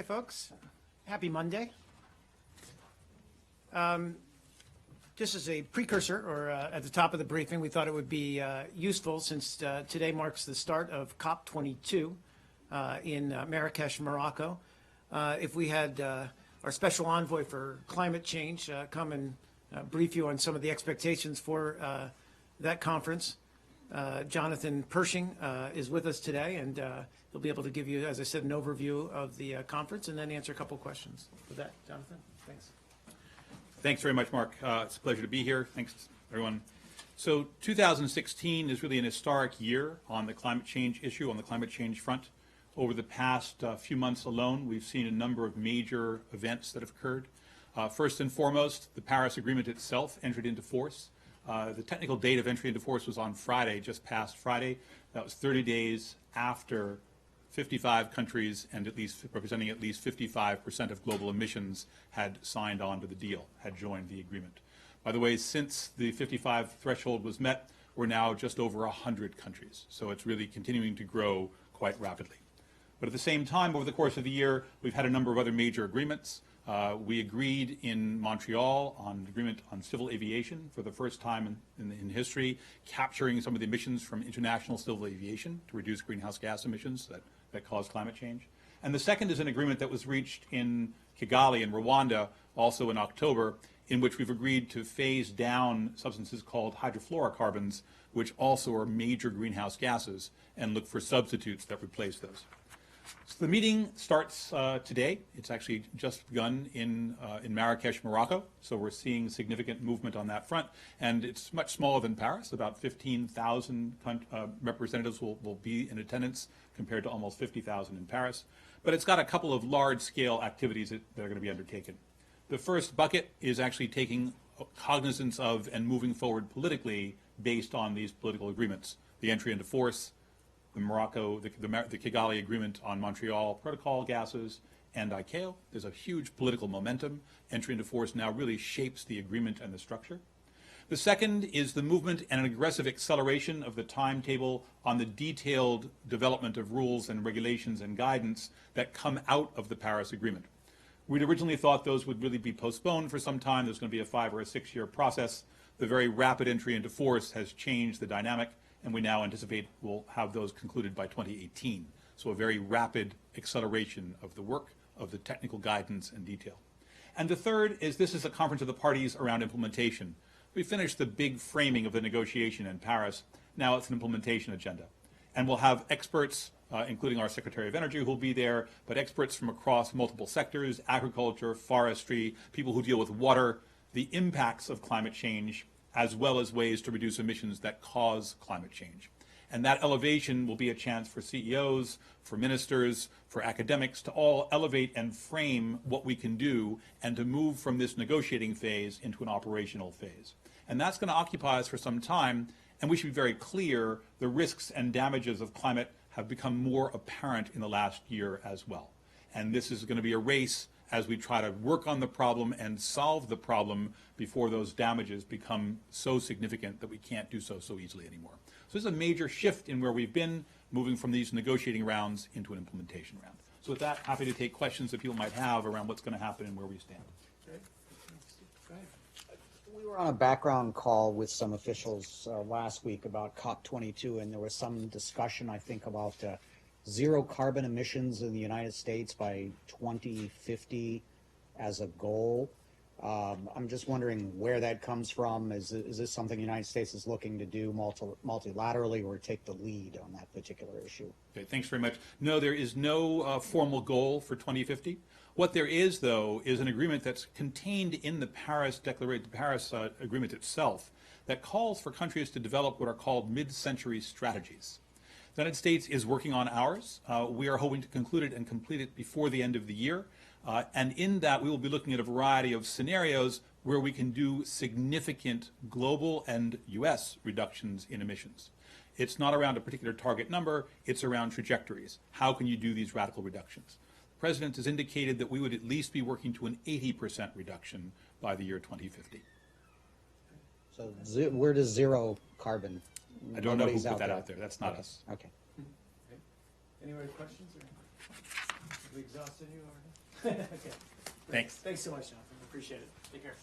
folks. Happy Monday. Just as a precursor, or at the top of the briefing, we thought it would be useful since today marks the start of COP22 in Marrakesh, Morocco. If we had our special envoy for climate change come and brief you on some of the expectations for that conference. Jonathan Pershing is with us today, and he'll be able to give you, as I said, an overview of the conference and then answer a couple questions. With that, Jonathan, thanks. Thanks very much, Mark. It's a pleasure to be here. Thanks, everyone. So 2016 is really an historic year on the climate change issue, on the climate change front. Over the past few months alone, we've seen a number of major events that have occurred. First and foremost, the Paris Agreement itself entered into force. The technical date of entry into force was on Friday, just past Friday. That was 30 days after 55 countries and representing at least 55% of global emissions had signed on to the deal, had joined the agreement. By the way, since the 55 threshold was met, we're now just over 100 countries. So it's really continuing to grow quite rapidly. But at the same time, over the course of the year, we've had a number of other major agreements. We agreed in Montreal on an agreement on civil aviation for the first time in history, capturing some of the emissions from international civil aviation to reduce greenhouse gas emissions that cause climate change. And the second is an agreement that was reached in Kigali in Rwanda, also in October, in which we've agreed to phase down substances called hydrofluorocarbons, which also are major greenhouse gases, and look for substitutes that replace those. So the meeting starts today. It's actually just begun in Marrakesh, Morocco. So we're seeing significant movement on that front. And it's much smaller than Paris. About 15,000 representatives will be in attendance compared to almost 50,000 in Paris. But it's got a couple of large-scale activities that are going to be undertaken. The first bucket is actually taking cognizance of and moving forward politically based on these political agreements. The entry into force, the Kigali Agreement on Montreal Protocol gases, and ICAO. There's a huge political momentum. Entry into force now really shapes the agreement and the structure. The second is the movement and an aggressive acceleration of the timetable on the detailed development of rules and regulations and guidance that come out of the Paris Agreement. We'd originally thought those would really be postponed for some time. There's going to be a 5 or 6 year process. The very rapid entry into force has changed the dynamic, and we now anticipate we'll have those concluded by 2018. So a very rapid acceleration of the work, of the technical guidance and detail. And the third is this is a conference of the parties around implementation. We finished the big framing of the negotiation in Paris. Now it's an implementation agenda. And we'll have experts, including our Secretary of Energy who will be there, but experts from across multiple sectors, agriculture, forestry, people who deal with water, the impacts of climate change, as well as ways to reduce emissions that cause climate change. And that elevation will be a chance for CEOs, for ministers, for academics to all elevate and frame what we can do and to move from this negotiating phase into an operational phase. And that's going to occupy us for some time, and we should be very clear the risks and damages of climate have become more apparent in the last year as well. And this is going to be a race as we try to work on the problem and solve the problem before those damages become so significant that we can't do so easily anymore. So this is a major shift in where we've been, moving from these negotiating rounds into an implementation round. So with that, happy to take questions that people might have around what's going to happen and where we stand. Okay. Go ahead. We were on a background call with some officials last week about COP22, and there was some discussion, I think, about zero carbon emissions in the United States by 2050 as a goal. I'm just wondering where that comes from. Is this something the United States is looking to do multilaterally or take the lead on that particular issue? Okay, thanks very much. No, there is no formal goal for 2050. What there is, though, is an agreement that's contained in the Paris Agreement itself that calls for countries to develop what are called mid-century strategies. The United States is working on ours. We are hoping to conclude it and complete it before the end of the year. And in that, we will be looking at a variety of scenarios where we can do significant global and U.S. reductions in emissions. It's not around a particular target number. It's around trajectories. How can you do these radical reductions? The President has indicated that we would at least be working to an 80% reduction by the year 2050. So where does zero carbon? I don't know who put that out there. That's not us. Okay. Any other questions? Have we exhausted you? Okay. Thanks. Thanks so much, Jonathan. Appreciate it. Take care.